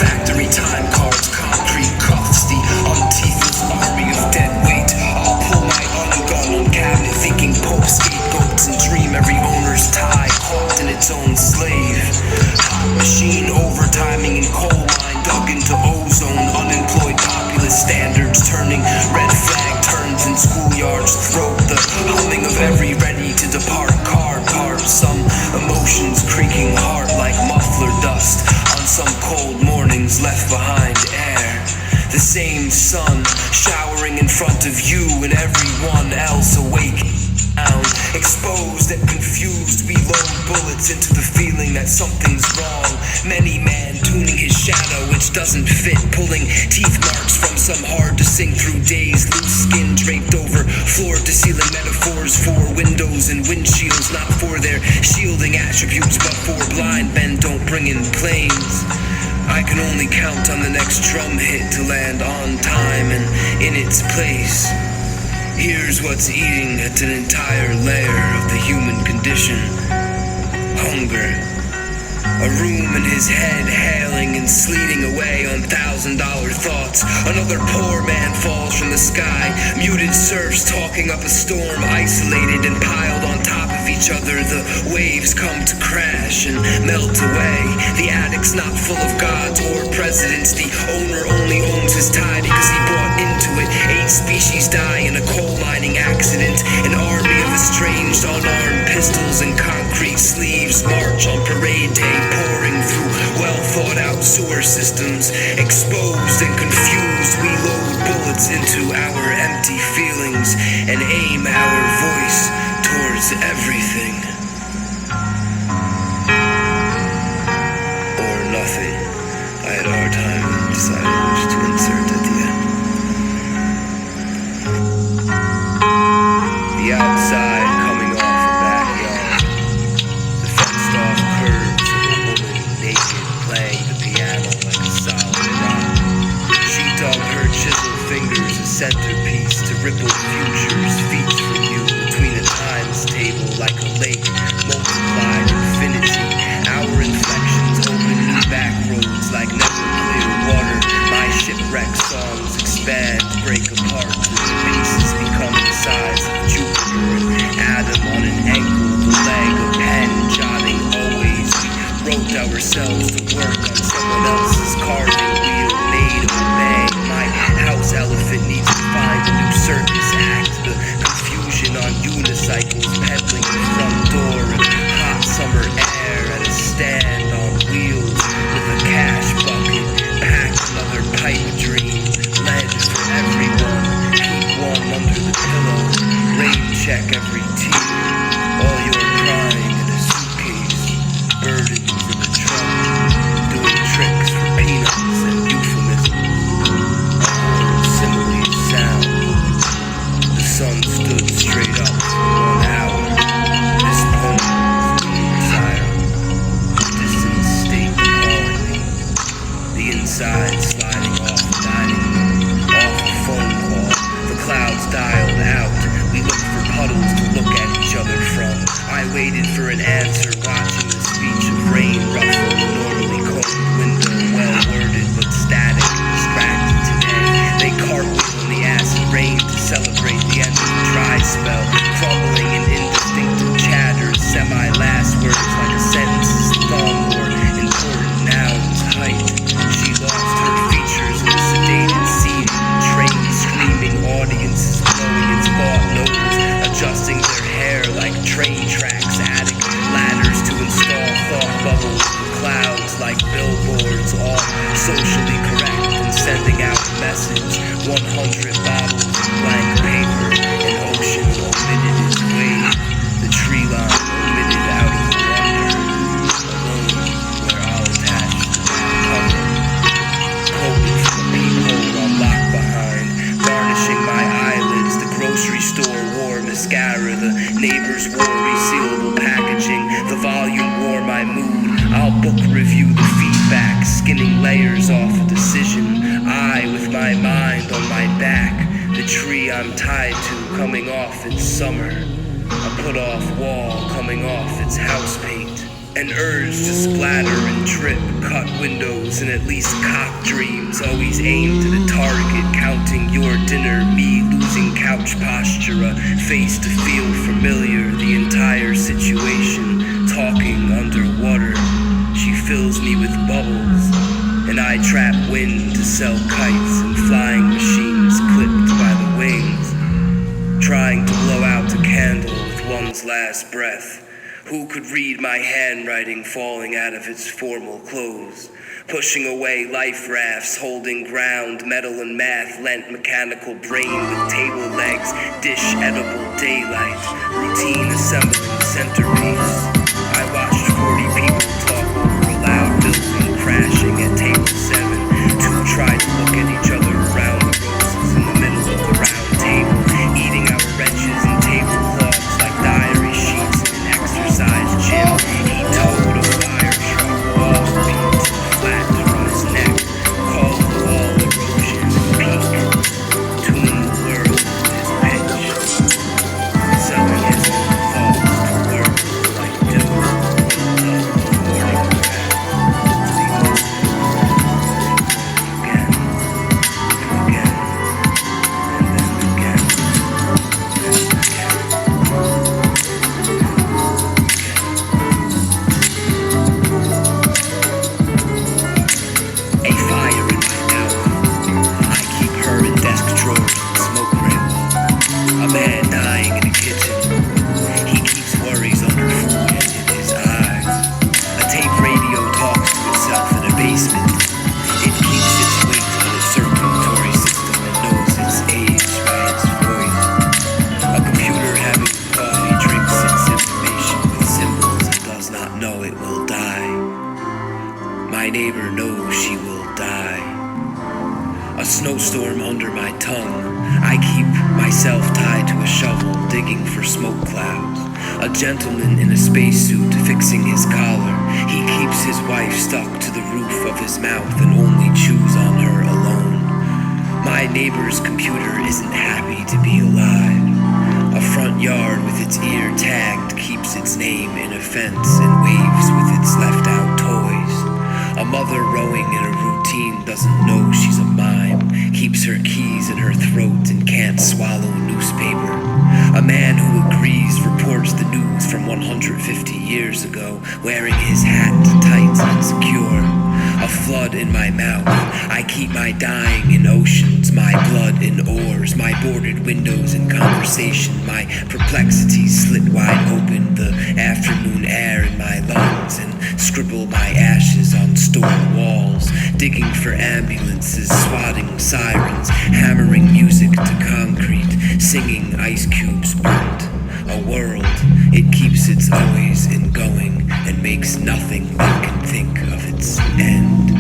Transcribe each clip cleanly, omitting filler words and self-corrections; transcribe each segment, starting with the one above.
factory time cards, concrete cuffs, the untithless army of dead weight. I'll pull my ungun on cabinet, thinking Pope scapegoats and dream every owner's tie caught in its own slave. Hot machine overtiming in coal mine dug into ozone, unemployed populist standards turning red flag turns in schoolyards throat, the humming of every ready to depart car parts, some emotions creaking heart like muffler dust on some cold mornings left behind air. The same sun showering in front of you and everyone else awake. Exposed and confused, we load bullets into the feeling that something's wrong. Many man tuning his shadow which doesn't fit, pulling teeth marks from some hard to sing through days. Loose skin draped over floor to ceiling metaphors for windows and windshields, not for their shielding attributes but for blind men don't bring in planes. I can only count on the next drum hit to land on time and in its place. Here's what's eating at an entire layer of the human condition: hunger. A room in his head hailing and sleeting away on $1,000 thoughts. Another poor man falls from the sky. Muted surfs talking up a storm, isolated and piled on top of each other. The waves come to crash and melt away. The attic's not full of gods or presidents. The owner only owns his tie because he bought into it. 8 species die in a coal mining accident. An army of estranged unarmed pistols and concrete sleeves march on parade day, pouring through well-thought-out sewer systems. Exposed and confused, we load bullets into our empty feelings and aim our voice towards everything. Or nothing. I had a hard time deciding which to insert at the end. The outside coming off a backyard. The fenced-off curves of a woman naked playing the piano like a solid rock. She dug her chiseled fingers a centerpiece to ripple futures, feet from you between a times table like a lake, multiplied infinity. Our inflections open new back roads like never clear water. My shipwreck songs expand, break apart, the pieces become the size of Jupiter and Adam on an ankle, the leg, a pen jotting always. We wrote ourselves to work on someone else's carving wheel, made obey. My house elephant needs to find a new circus act. The confusion on unicycles peddling the front door and hot summer air at a stand on wheels with a cash bucket. Pack another pipe dream, lead for everyone. Keep one under the pillow, rain check every tear. All your crying in a suitcase, burdens in the trunk, doing tricks for peanuts and euphemisms. A whole simile sound. The sun stood straight up for 1 hour. This poem is desire. A distant state calling me. The inside sliding off the dining room, off a phone call. The clouds dialed out. We looked for puddles to look at each other from. I waited for an answer, watching the speech of rain ruffle the normally cold window, well worded but static, distracted today. They cartwheel in the acid rain to celebrate the end of the dry spell, crumbling in indistinctive chatter, semi-last words like a sentence's thumb or important nouns height. She lost her features in the sedated scene, trained screaming audiences blowing its bought nose, adjusting their hair like train tracks, adding ladders to install thought bubbles, clouds like billboards, all socially correct and sending out a message. 100 bottles of blank paper, an ocean omitted its wave, the tree line omitted out of the wonder, alone where I'll attach the cover, coated from a peephole I'm locked behind, garnishing my eyelids. The grocery store wore mascara, the neighbors wore resealable packaging, the volume wore my mood. I'll book review the feedback, skinning layers off a decision. I with my mind on my back, the tree I'm tied to coming off its summer, a put off wall coming off its house paint. An urge to splatter and trip, cut windows, and at least cock dreams. Always aimed at a target, counting your dinner. Me losing couch posture, a face to feel familiar. The entire situation, talking underwater. She fills me with bubbles, and I trap wind to sell kites and flying machines clipped by the wings. Trying to blow out a candle with one's last breath. Who could read my handwriting falling out of its formal clothes? Pushing away life rafts, holding ground, metal and math, lent mechanical brain with table legs, dish edible daylight, routine assembling centerpiece. I watched 40 people talk over a loud building crashing at table 7. Two tried to look at each other around the roses in the middle of the round table, eating our wrenches and tablecloths like diary sheets in an exercise gym. He towed a fire truck, wall beat flat from his neck, called the wall erosion peak, tuned the world with his pitch, selling his own thoughts to words like dew, the morning breath, the again, and again, and then again, and again. A fire in my mouth. I keep her in desk drawers and smoke grills. A man dying in the kitchen. He keeps worries under food and in his eyes. A tape radio talks to itself in a basement. It keeps its weight on its circulatory system and knows its age by its voice. A computer having coffee drinks its information with symbols and does not know it will die. My neighbor knows she will die. A snowstorm under my tongue. I keep myself tied to a shovel, digging for smoke clouds. A gentleman in a spacesuit fixing his collar. He keeps his wife stuck to the roof of his mouth and only chews on her alone. My neighbor's computer isn't happy to be alive. A front yard with its ear tagged keeps its name in a fence and waves with its left out toys. A mother rowing in a routine doesn't know she's a mime, keeps her keys in her throat and can't swallow newspaper. A man who agrees reports the news from 150 years ago, wearing his hat tight and secure. A flood in my mouth. I keep my dying in oceans, my blood in oars, my boarded windows in conversation, my perplexities slit wide open, the afternoon air in my lungs, and scribble my ashes on store walls, digging for ambulances, swatting sirens, hammering music to concrete, singing ice cubes burnt. A world, it keeps its always in going and makes nothing that can think of its end.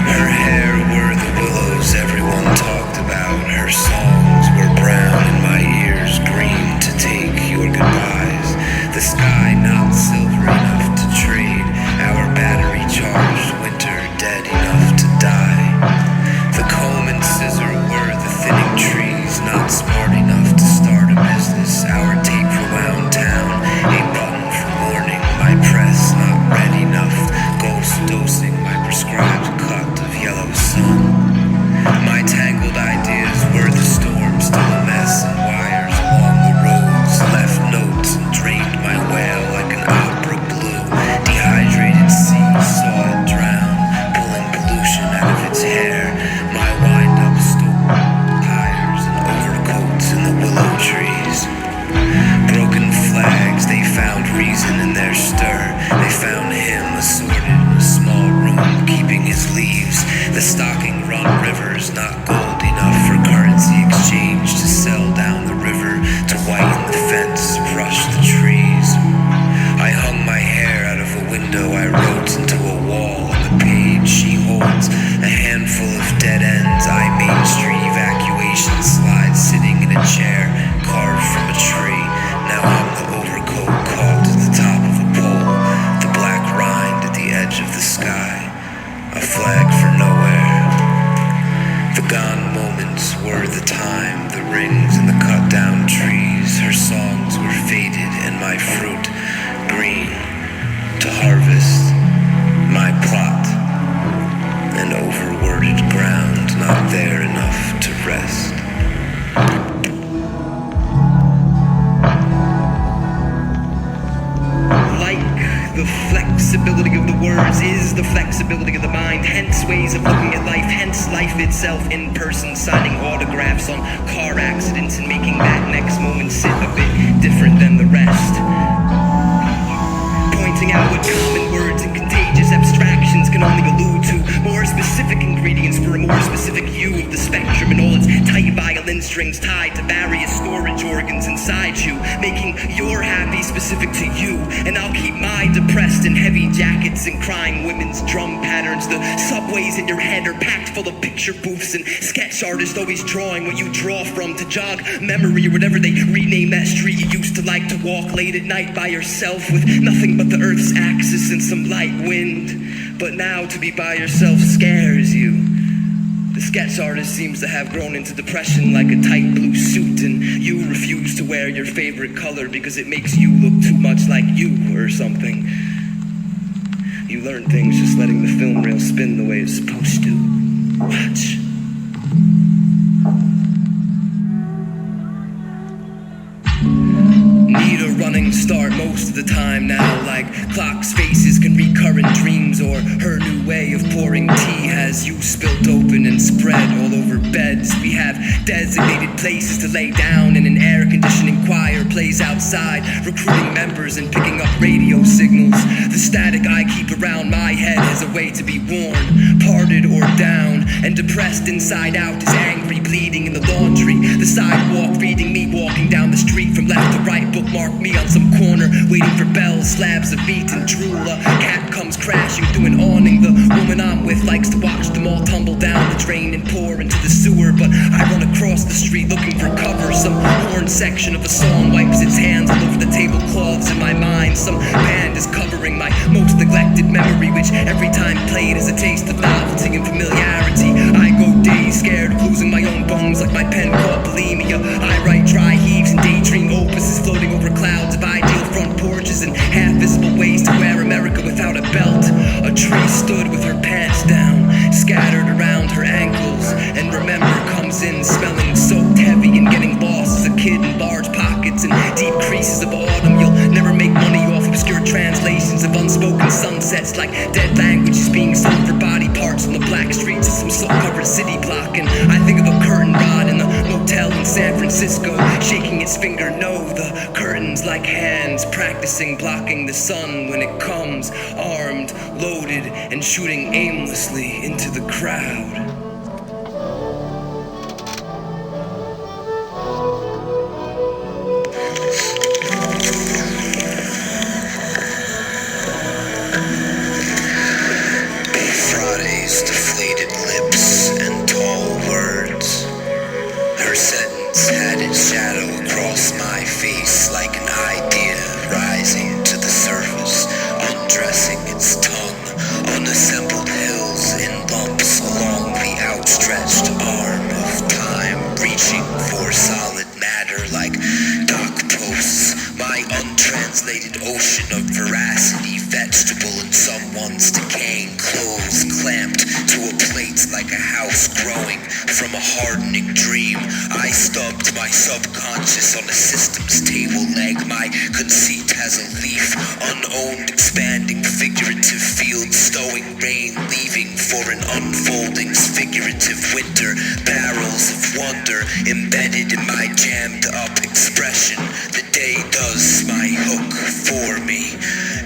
Her hair were the willows everyone talked about. Her songs were brown and my ears green to take your goodbyes. The sky not silver enough to trade. Our battery charged winter dead enough to die. The comb and scissor were the thinning trees, not smart enough to start a business. Our tape rewound town, a button for mourning. My press not red enough, ghost dosing my prescribed cut of yellow sun. My tangled ideas were the storm, still a mess, and wires along the roads left notes and drained my well like an opera blue. Dehydrated sea saw it drown, pulling pollution out of its hair. My wind-up stove, tires and overcoats in the willow trees. Broken flags, they found reason in their stir. They found him assorted in a small room, keeping his leaves. The stocking run rivers, not gold enough for currency exchange to sell down the river, to whiten the fence, brush the trees. I hung my hair out of a window, I wrote into a wall on the page she holds. A handful of dead ends, I Main Street evacuation slide, sitting in a chair carved from a tree. Now I'm the overcoat caught at the top of a pole, the black rind at the edge of the sky, a flag for nowhere. life itself in person, signing autographs on car accidents and making that next moment sit a bit different than the rest. Pointing out what common words and contagious abstractions can only allude to more specific ingredients for a more specific hue of the spectrum and all its tight violin strings tied to various storage organs inside you, making your happy specific to you, and I'll keep my depressed in heavy jackets and crying women's drum patterns. The subways in your head are packed full of picture booths and sketch artists always drawing what you draw from to jog memory or whatever they rename that street you used to like to walk late at night by yourself with nothing but the earth's axis and some light wind. But now to be by yourself scares you. The sketch artist seems to have grown into depression like a tight blue suit, and you refuse to wear your favorite color because it makes you look too much like you or something. You learn things just letting the film reel spin the way it's supposed to. Watch. Need a running start most of the time now, like clocks' faces can read current dreams, or her new way of pouring tea has you spilt open and spread all over beds. We have designated places to lay down, and an air conditioning choir plays outside, recruiting members and picking up radio signals. The static I keep around my head has a way to be worn, parted or down, and depressed inside out is angry, bleeding in the laundry. The sidewalk reading me walking down the street from left to right, bookmark me on some corner, waiting for bells, slabs of meat and drool. A cat comes crashing through an awning. The woman I'm with likes to watch them all tumble down the drain and pour into the sewer, but I run across the street looking for cover. Some horn section of a song wipes its hands all over the tablecloths in my mind. Some band is covering my most neglected memory, which every time played has a taste of novelty and familiarity. I go days scared of losing my own bones like my pen caught bulimia. I write dry heaves and daydream opuses floating over clouds of ideal front porches and half-visible ways to wear America without a belt. A tree stood with her pants down, scattered around her ankles, and remember comes in smelling soaked heavy and getting lost as a kid in large pockets and deep creases of autumn. You'll never make money off obscure translations of unspoken sunsets like dead languages being sold for body parts on the black streets of some salt-covered city block. And I think of a curtain rod in the motel in San Francisco, shaking its finger no, the curtains like hands practicing blocking the sun when it comes, armed, loaded, and shooting aimlessly into the crowd. Friday's deflated lips and tall words. Her sentence had its shadow across my face like an idea rising to the surface, undressing its tongue, unassembled hills in lumps along the outstretched arm of time, reaching for solid matter like dock posts. My untranslated ocean of veracity, vegetable in someone's decaying clothes, clamped to a plate like a house growing from a hardening dream. I stubbed my subconscious on a system's table leg. My conceit has a leaf, unowned, expanding, figurative field, stowing rain, leaving for an unfolding, figurative winter. Barrels of wonder embedded in my jammed up expression. The day does my hook for me.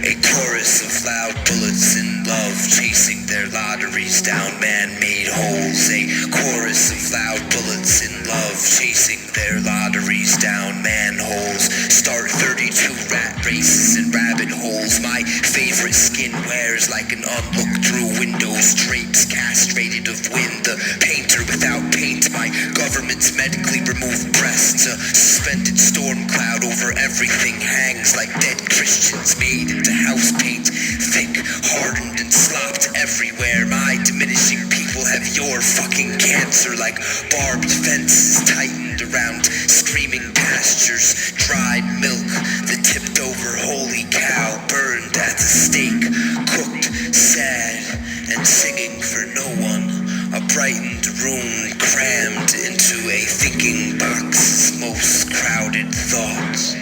A chorus of loud bullets in love, chasing their lotteries down man-made holes. A chorus of loud bullets in love, chasing their lotteries down manholes. Start 32 rat races and rabbit holes. My favorite skin wears like an unlooked through windows, drapes castrated of wind. The painter without paint, my government's medically removed breasts. A suspended storm cloud over everything hangs like dead Christians made into house paint, thick, hardened and slopped everywhere. My diminishing people have your fucking cancer like barbed fences tightened around screaming pastures, dried milk, the tipped over holy cow burned at the stake, cooked, sad, and singing for no one. A brightened room crammed into a thinking box's most crowded thoughts.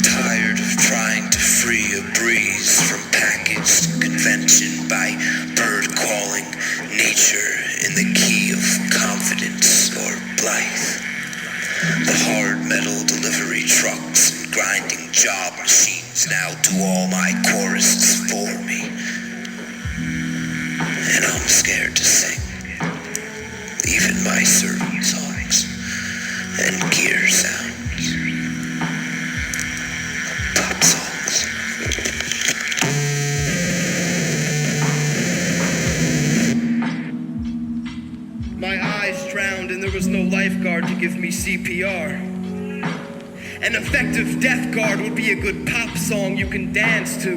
Tired of trying to free a breeze from packaged convention by bird calling, Nature in the key of confidence or blithe. The hard metal delivery trucks and grinding job machines now do all my choruses for me. And I'm scared to sing. Even my servant songs and gear sounds. Pop songs. My eyes drowned and there was no lifeguard to give me CPR. An effective death guard would be a good pop song you can dance to.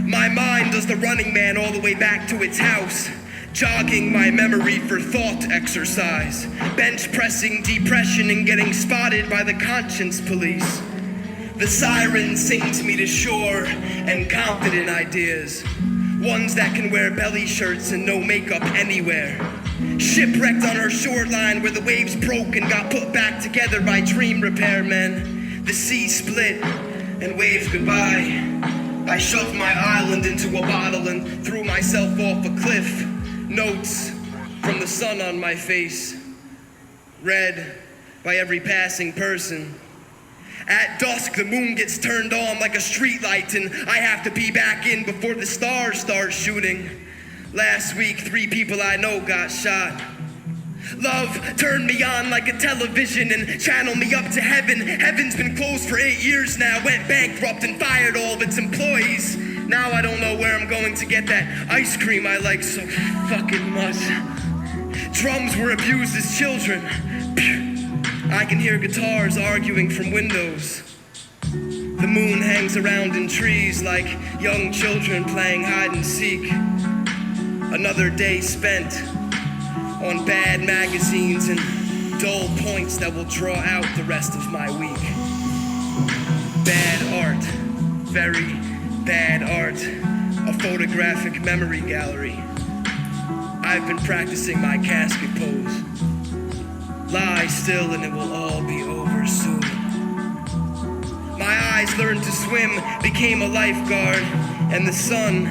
My mind does the Running Man all the way back to its house, jogging my memory for thought exercise, bench pressing depression and getting spotted by the conscience police. The sirens sing to me to shore and confident ideas, ones that can wear belly shirts and no makeup anywhere. Shipwrecked on her shoreline where the waves broke and got put back together by dream repairmen. The sea split and waved goodbye. I shoved my island into a bottle and threw myself off a cliff. Notes from the sun on my face, read by every passing person. At dusk, the moon gets turned on like a streetlight, and I have to be back in before the stars start shooting. Last week, 3 people I know got shot. Love turned me on like a television and channeled me up to heaven. Heaven's been closed for 8 years now, went bankrupt and fired all of its employees. Now I don't know where I'm going to get that ice cream I like so fucking much. Drums were abused as children. I can hear guitars arguing from windows. The moon hangs around in trees like young children playing hide and seek. Another day spent on bad magazines and dull points that will draw out the rest of my week. Bad art, very bad art, a photographic memory gallery. I've been practicing my casket pose. Lie still and it will all be over soon. My eyes learned to swim, became a lifeguard, and the sun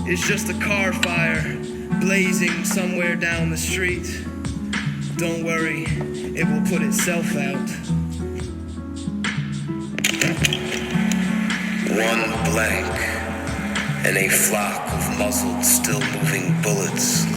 is just a car fire blazing somewhere down the street. Don't worry, it will put itself out. One blank and a flock of muzzled, still moving bullets.